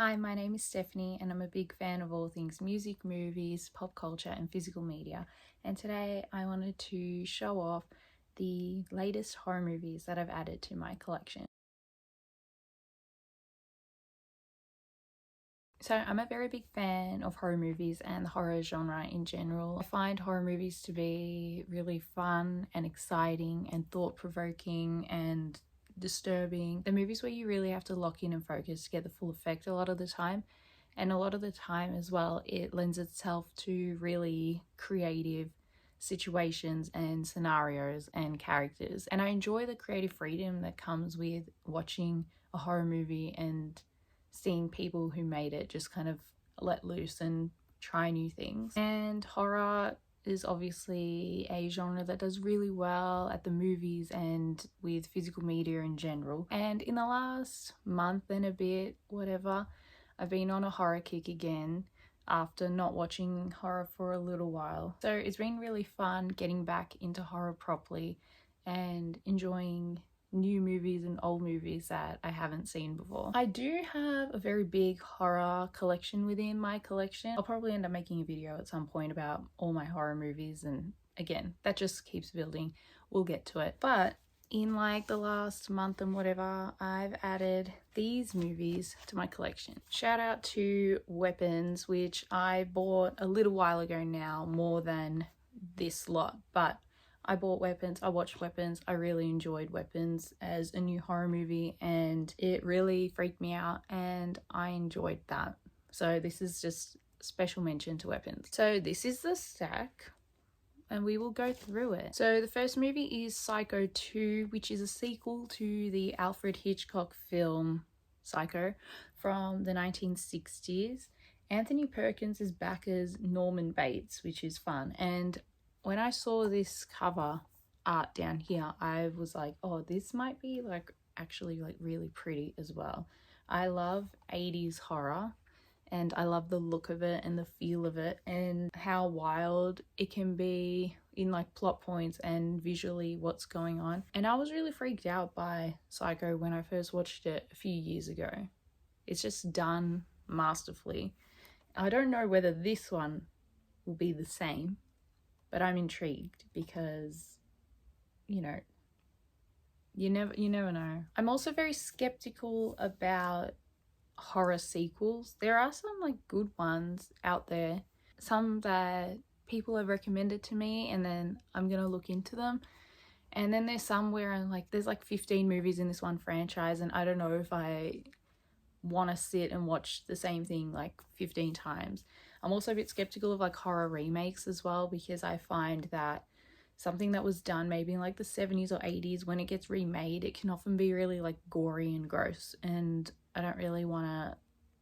Hi, my name is Stephanie and I'm a big fan of all things music, movies, pop culture and physical media. And today I wanted to show off the latest horror movies that I've added to my collection. So I'm a very big fan of horror movies and the horror genre in general. I find horror movies to be really fun and exciting and thought-provoking and disturbing. The movies where you really have to lock in and focus to get the full effect a lot of the time. And a lot of the time as well, it lends itself to really creative situations and scenarios and characters. And I enjoy the creative freedom that comes with watching a horror movie and seeing people who made it just kind of let loose and try new things. And horror is obviously a genre that does really well at the movies and with physical media in general. And in the last month and a bit, whatever, I've been on a horror kick again after not watching horror for a little while. So it's been really fun getting back into horror properly and enjoying new movies and old movies that I haven't seen before. I do have a very big horror collection within my collection. I'll probably end up making a video at some point about all my horror movies, and again, that just keeps building. We'll get to it. But in like the last month and whatever, I've added these movies to my collection. Shout out to Weapons, which I bought a little while ago now, more than this lot, but I bought Weapons, I watched Weapons, I really enjoyed Weapons as a new horror movie and it really freaked me out and I enjoyed that. So this is just special mention to Weapons. So this is the stack and we will go through it. So the first movie is Psycho 2, which is a sequel to the Alfred Hitchcock film Psycho from the 1960s. Anthony Perkins is back as Norman Bates, which is fun. And when I saw this cover art down here, I was like, oh, this might be like actually like really pretty as well. I love 80s horror and I love the look of it and the feel of it and how wild it can be in like plot points and visually what's going on. And I was really freaked out by Psycho when I first watched it a few years ago. It's just done masterfully. I don't know whether this one will be the same, but I'm intrigued because, you know, you never know. I'm also very skeptical about horror sequels. There are some like good ones out there, some that people have recommended to me and then I'm gonna look into them. And then there's some where I'm like, there's like 15 movies in this one franchise and I don't know if I want to sit and watch the same thing like 15 times. I'm also a bit skeptical of like horror remakes as well, because I find that something that was done maybe in like the 70s or 80s, when it gets remade, it can often be really like gory and gross, and I don't really want to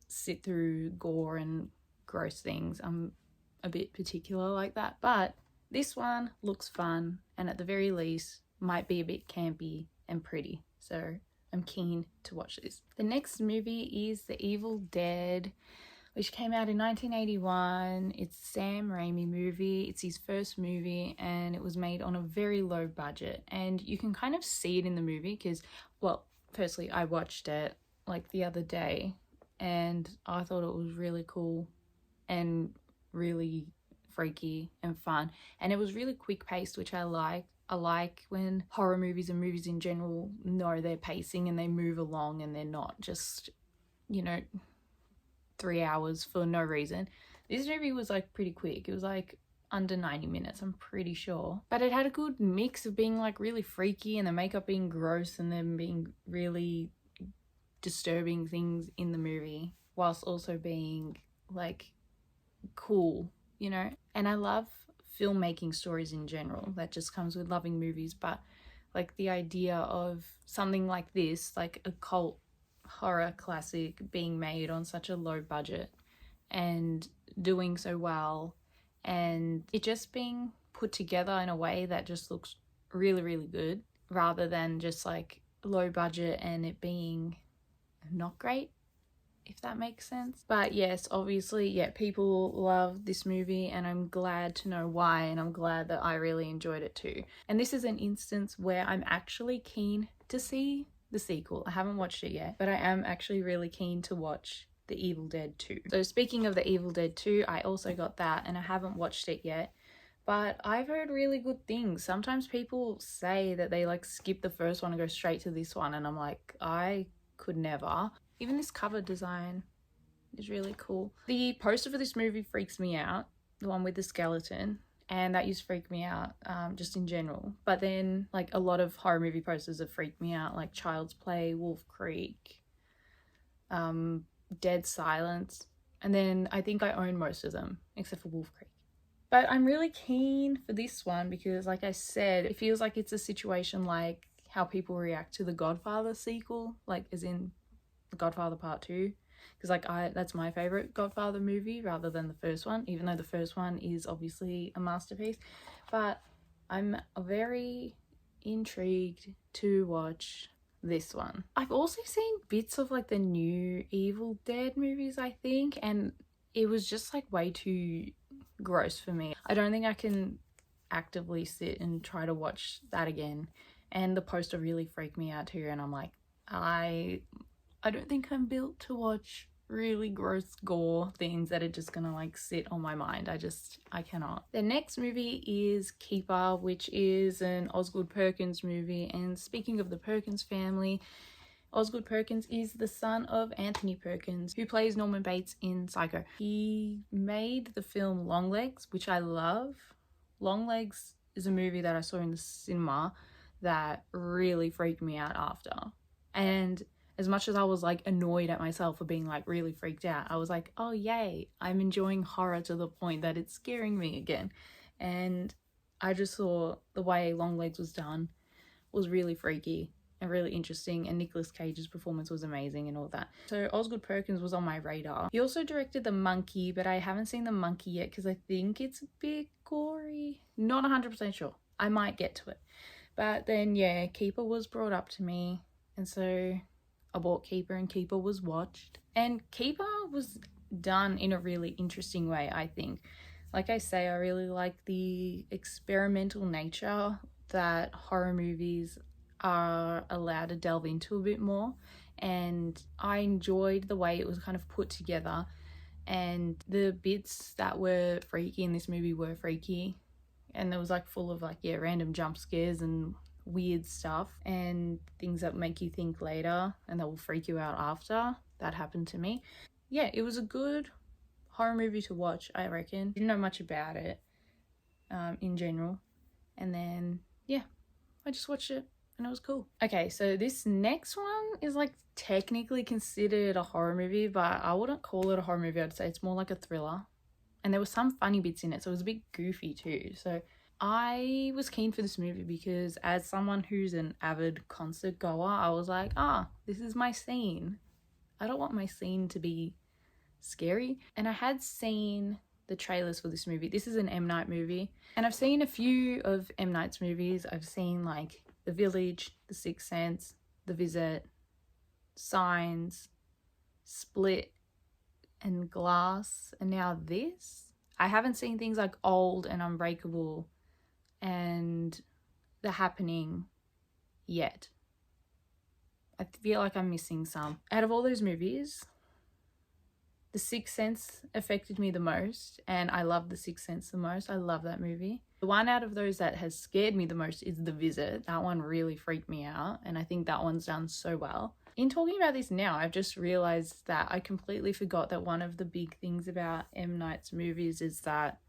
sit through gore and gross things. I'm a bit particular like that. But this one looks fun and at the very least might be a bit campy and pretty, so I'm keen to watch this. The next movie is The Evil Dead, which came out in 1981. It's a Sam Raimi movie. It's his first movie and it was made on a very low budget. And you can kind of see it in the movie because, well, firstly, I watched it like the other day and I thought it was really cool and really freaky and fun. And it was really quick paced, which I liked. I like when horror movies and movies in general know their pacing and they move along and they're not just, you know, 3 hours for no reason. This movie was like pretty quick. It was like under 90 minutes, I'm pretty sure. But it had a good mix of being like really freaky and the makeup being gross and then being really disturbing things in the movie, whilst also being like cool, you know? And I love filmmaking stories in general. That just comes with loving movies, but like the idea of something like this, like a cult horror classic being made on such a low budget and doing so well, and it just being put together in a way that just looks really, really good, rather than just like low budget and it being not great, if that makes sense. But yes, obviously, yeah, people love this movie and I'm glad to know why, and I'm glad that I really enjoyed it too. And this is an instance where I'm actually keen to see the sequel. I haven't watched it yet, but I am actually really keen to watch The Evil Dead 2. So speaking of The Evil Dead 2, I also got that and I haven't watched it yet, but I've heard really good things. Sometimes people say that they like skip the first one and go straight to this one, and I'm like, I could never. Even this cover design is really cool. The poster for this movie freaks me out, the one with the skeleton, and that used to freak me out just in general. But then like a lot of horror movie posters have freaked me out, like Child's Play, Wolf Creek, Dead Silence, and then I think I own most of them except for Wolf Creek. But I'm really keen for this one because, like I said, it feels like it's a situation like how people react to the Godfather sequel, like as in The Godfather Part 2, because like that's my favorite Godfather movie rather than the first one, even though the first one is obviously a masterpiece. But I'm very intrigued to watch this one. I've also seen bits of like the new Evil Dead movies, I think, and it was just like way too gross for me. I don't think I can actively sit and try to watch that again. And the poster really freaked me out too, and I'm like, I don't think I'm built to watch really gross gore things that are just gonna like sit on my mind. I cannot. The next movie is Keeper, which is an Osgood Perkins movie. And speaking of the Perkins family, Osgood Perkins is the son of Anthony Perkins, who plays Norman Bates in Psycho. He made the film Longlegs, which I love. Longlegs is a movie that I saw in the cinema that really freaked me out after. And as much as I was like annoyed at myself for being like really freaked out, I was like, oh yay, I'm enjoying horror to the point that it's scaring me again. And I just saw the way Longlegs was done was really freaky and really interesting, and Nicolas Cage's performance was amazing and all that. So Osgood Perkins was on my radar. He also directed The Monkey, but I haven't seen The Monkey yet because I think it's a bit gory. Not 100% sure. I might get to it. But then yeah, Keeper was brought up to me, and so I bought Keeper, and Keeper was watched. And Keeper was done in a really interesting way, I think. Like I say, I really like the experimental nature that horror movies are allowed to delve into a bit more. And I enjoyed the way it was kind of put together. And the bits that were freaky in this movie were freaky. And it was like full of like, yeah, random jump scares and weird stuff and things that make you think later and that will freak you out after. That happened to me. Yeah, it was a good horror movie to watch, I reckon. Didn't know much about it in general, and then yeah, I just watched it and it was cool. Okay, so this next one is like technically considered a horror movie, but I wouldn't call it a horror movie. I'd say it's more like a thriller, and there were some funny bits in it, so it was a bit goofy too. So I was keen for this movie because as someone who's an avid concert goer, I was like, this is my scene. I don't want my scene to be scary. And I had seen the trailers for this movie. This is an M. Night movie. And I've seen a few of M. Night's movies. I've seen like The Village, The Sixth Sense, The Visit, Signs, Split, and Glass. And now this. I haven't seen things like Old and Unbreakable and The Happening yet. I feel like I'm missing some. Out of all those movies, The Sixth Sense affected me the most, and I love The Sixth Sense the most. I love that movie. The one out of those that has scared me the most is The Visit. That one really freaked me out, and I think that one's done so well. In talking about this now, I've just realized that I completely forgot that one of the big things about M. Night's movies is that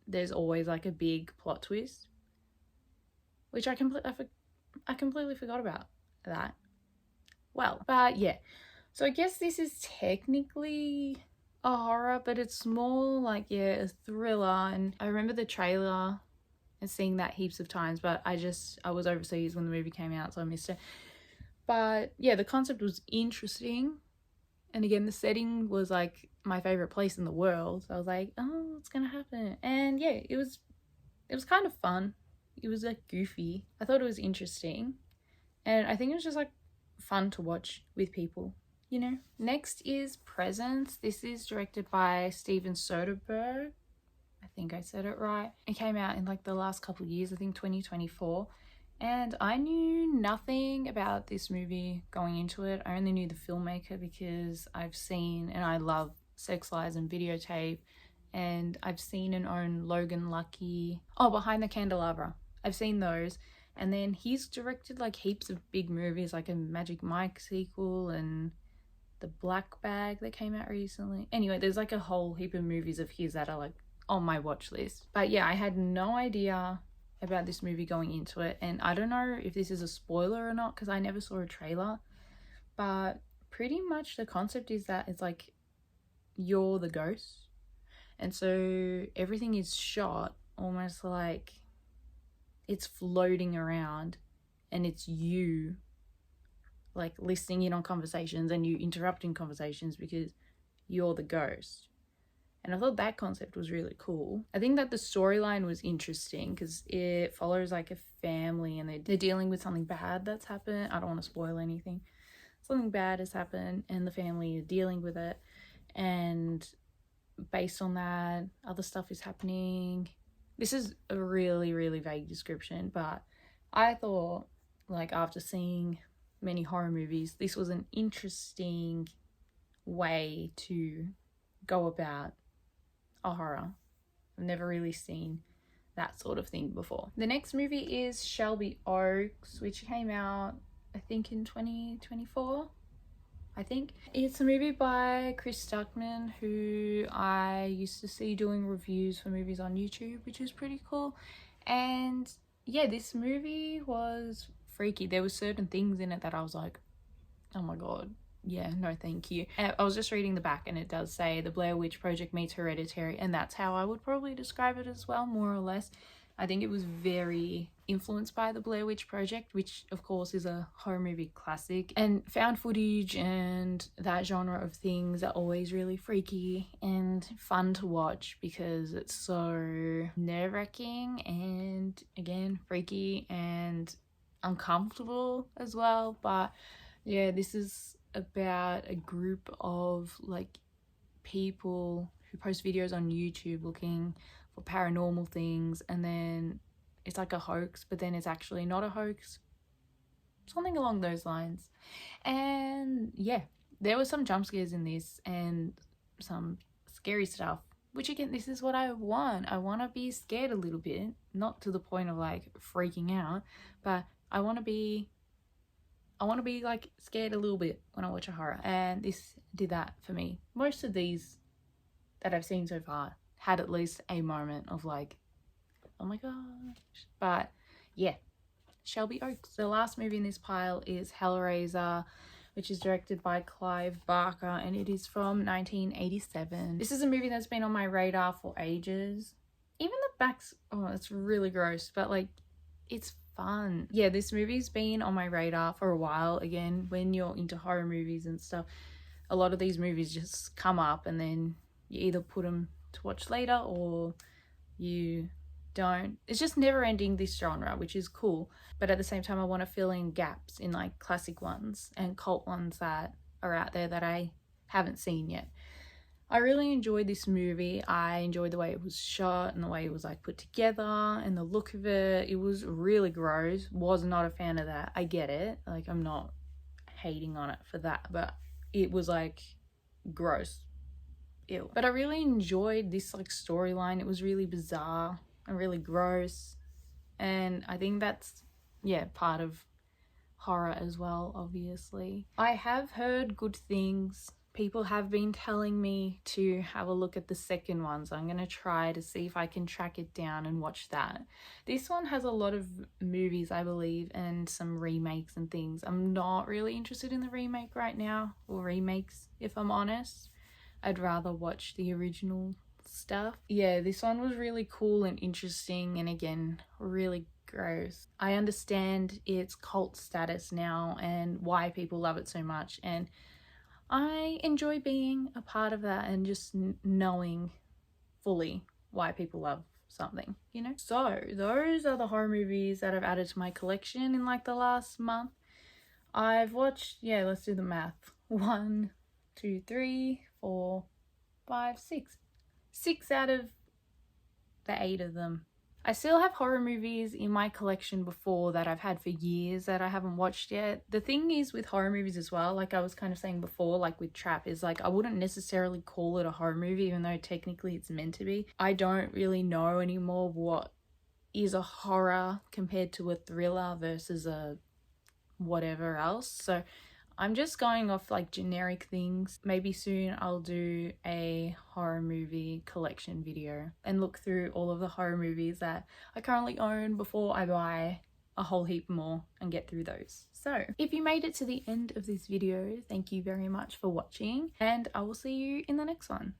there's always like a big plot twist, which I completely forgot about that. Well, but yeah. So I guess this is technically a horror, but it's more like, yeah, a thriller. And I remember the trailer and seeing that heaps of times, but I was overseas when the movie came out, so I missed it. But yeah, the concept was interesting. And again, the setting was like my favorite place in the world. So I was like, oh, what's gonna happen? And yeah, it was kind of fun. It was like goofy. I thought it was interesting. And I think it was just like fun to watch with people, you know. Next is Presence. This is directed by Steven Soderbergh. I think I said it right. It came out in like the last couple of years, I think 2024. And I knew nothing about this movie going into it. I only knew the filmmaker because I've seen, and I love Sex, Lies and Videotape, and I've seen and owned Logan Lucky. Oh, Behind the Candelabra. I've seen those. And then he's directed like heaps of big movies, like a Magic Mike sequel and the Black Bag that came out recently. Anyway, there's like a whole heap of movies of his that are like on my watch list. But yeah, I had no idea about this movie going into it, and I don't know if this is a spoiler or not because I never saw a trailer, but pretty much the concept is that it's like you're the ghost, and so everything is shot almost like it's floating around, and it's you like listening in on conversations and you interrupting conversations because you're the ghost. And I thought that concept was really cool. I think that the storyline was interesting because it follows like a family and they're dealing with something bad that's happened. I don't want to spoil anything. Something bad has happened and the family is dealing with it. And based on that, other stuff is happening. This is a really, really vague description, but I thought, like, after seeing many horror movies, this was an interesting way to go about a horror. I've never really seen that sort of thing before. The next movie is Shelby Oaks, which came out, I think, in 2024. I think it's a movie by Chris Stuckman, who I used to see doing reviews for movies on YouTube, which is pretty cool. And yeah, this movie was freaky. There were certain things in it that I was like, oh my god, yeah, no thank you. I was just reading the back and it does say the Blair Witch Project meets Hereditary, and that's how I would probably describe it as well, more or less. I think it was very influenced by the Blair Witch Project, which of course is a horror movie classic, and found footage and that genre of things are always really freaky and fun to watch because it's so nerve-wracking and again freaky and uncomfortable as well. But yeah, this is about a group of like people who post videos on YouTube looking for paranormal things, and then it's like a hoax, but then it's actually not a hoax, something along those lines. And yeah, there were some jump scares in this and some scary stuff, which again, this is what I want to be scared a little bit, not to the point of like freaking out, but I want to be like scared a little bit when I watch a horror, and this did that for me. Most of these that I've seen so far had at least a moment of like, oh my gosh. But yeah, Shelby Oaks. The last movie in this pile is Hellraiser, which is directed by Clive Barker, and it is from 1987. This is a movie that's been on my radar for ages. Even the backs, oh, it's really gross, but like, it's fun. Yeah, this movie's been on my radar for a while. Again, when you're into horror movies and stuff, a lot of these movies just come up and then you either put them to watch later or you don't. It's just never ending, this genre, which is cool. But at the same time, I want to fill in gaps in like classic ones and cult ones that are out there that I haven't seen yet. I really enjoyed this movie. I enjoyed the way it was shot and the way it was like put together and the look of it. It was really gross. Was not a fan of that. I get it. Like, I'm not hating on it for that, but it was like gross. Ew. But I really enjoyed this like storyline. It was really bizarre and really gross. And I think that's, yeah, part of horror as well, obviously. I have heard good things. People have been telling me to have a look at the second one, so I'm going to try to see if I can track it down and watch that. This one has a lot of movies, I believe, and some remakes and things. I'm not really interested in the remake right now, or remakes, if I'm honest. I'd rather watch the original stuff. Yeah, this one was really cool and interesting, and again, really gross. I understand its cult status now and why people love it so much, and I enjoy being a part of that and just knowing fully why people love something, you know? So those are the horror movies that I've added to my collection in like the last month. I've watched, yeah, let's do the math. 1, 2, 3, 4, 5, 6. 6 out of the 8 of them I still have horror movies in my collection before that I've had for years that I haven't watched yet. The thing is with horror movies as well, like I was kind of saying before, like with Trap, is like I wouldn't necessarily call it a horror movie even though technically it's meant to be. I don't really know anymore what is a horror compared to a thriller versus a whatever else. So I'm just going off like generic things. Maybe soon I'll do a horror movie collection video and look through all of the horror movies that I currently own before I buy a whole heap more and get through those. So if you made it to the end of this video, thank you very much for watching, and I will see you in the next one.